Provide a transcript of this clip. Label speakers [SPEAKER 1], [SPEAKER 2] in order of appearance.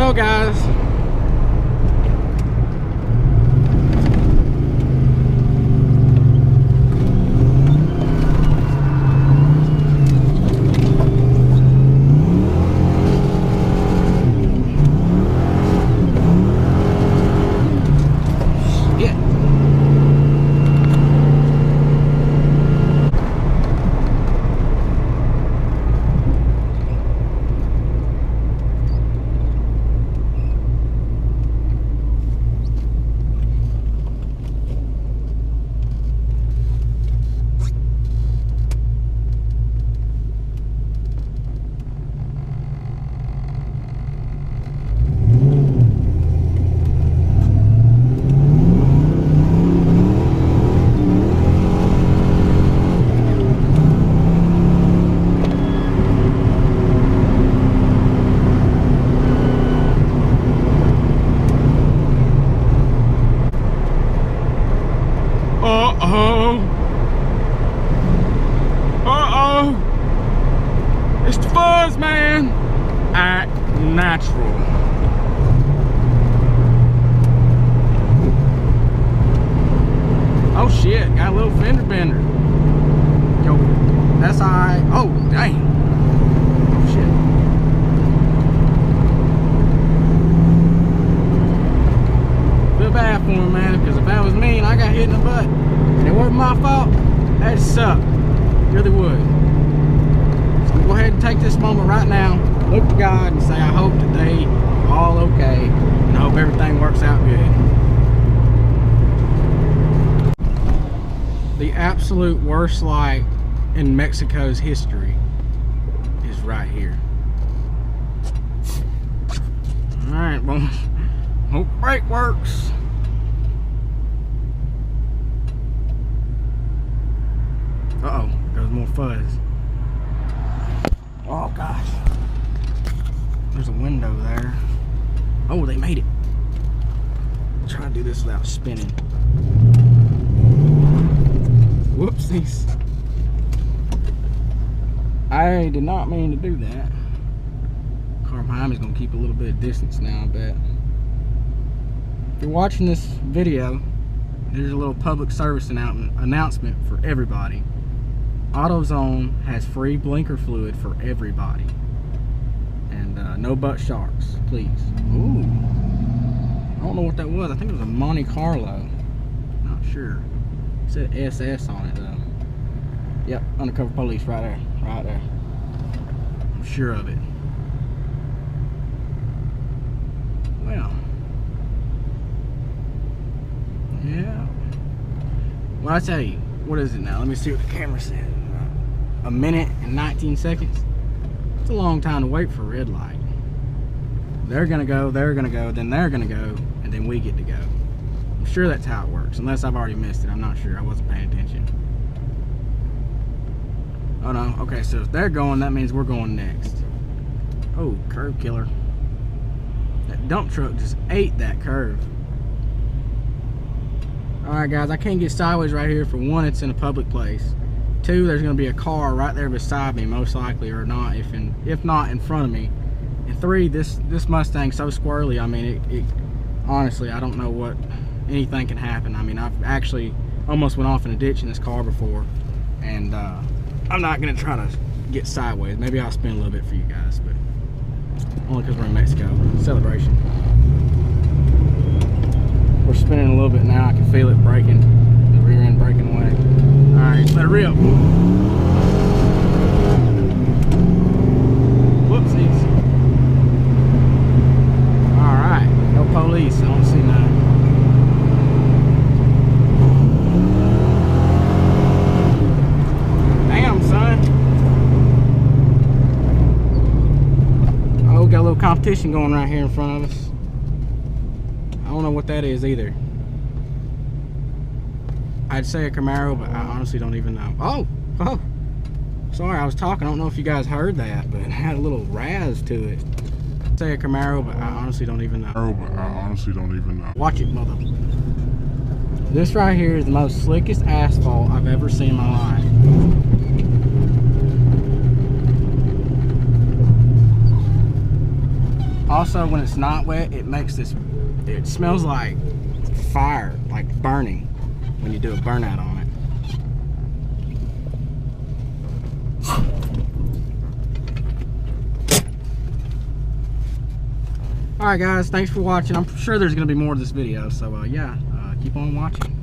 [SPEAKER 1] go, guys. It's the fuzz, man. Act natural. Oh shit, got a little fender bender. Yo, that's alright. Oh, dang. Oh shit. Feel bad for him, man, because if that was me and I got hit in the butt and it wasn't my fault, that'd suck. Really would. So go ahead and take this moment right now, look to God and say, I hope today all okay, and I hope everything works out good. The absolute worst light in Mexico's history is right here. Alright, well, hope brake works. Uh-oh, there's more fuzz. Oh gosh. There's a window there. Oh, they made it. I'll try to do this without spinning. Whoopsies. I did not mean to do that. Car behind me is going to keep a little bit of distance now, I bet. If you're watching this video, there's a little public service announcement for everybody. AutoZone has free blinker fluid for everybody. And no butt sharks, please. Ooh. I don't know what that was. I think it was a Monte Carlo. Not sure. It said SS on it though. Yep, undercover police right there. Right there. I'm sure of it. Well. Yeah. Well, I tell you, what is it now? Let me see what the camera said. A minute and 19 seconds. It's a long time to wait for a red light. They're gonna go, then they're gonna go, and then we get to go. I'm sure that's how it works, unless I've already missed it. I'm not sure. I wasn't paying attention. Oh no. Okay, so if they're going, that means we're going next. Oh, curb killer. That dump truck just ate that curve. Alright guys, I can't get sideways right here. For one, it's in a public place. Two, there's going to be a car right there beside me, most likely, or not, if not in front of me. And three, this Mustang's so squirrely. I mean, it honestly, I don't know what anything can happen. I mean, I've actually almost went off in a ditch in this car before, and I'm not going to try to get sideways. Maybe I'll spin a little bit for you guys, but only because we're in Mexico. Celebration. We're spinning a little bit now. I can feel it braking, the rear end braking away. Alright, let it rip. Whoopsies. Alright, no police. I don't see none. Damn, son. Oh, we got a little competition going right here in front of us. I don't know what that is either. I'd say a Camaro, but I honestly don't even know. Oh, sorry, I was talking. I don't know if you guys heard that, but it had a little razz to it. I'd say a Camaro, but I honestly don't even know. Watch it, mother. This right here is the most slickest asphalt I've ever seen in my life. Also, when it's not wet, it makes this, it smells like fire, like burning when you do a burnout on it. Alright guys, thanks for watching. I'm sure there's going to be more of this video, so yeah, keep on watching.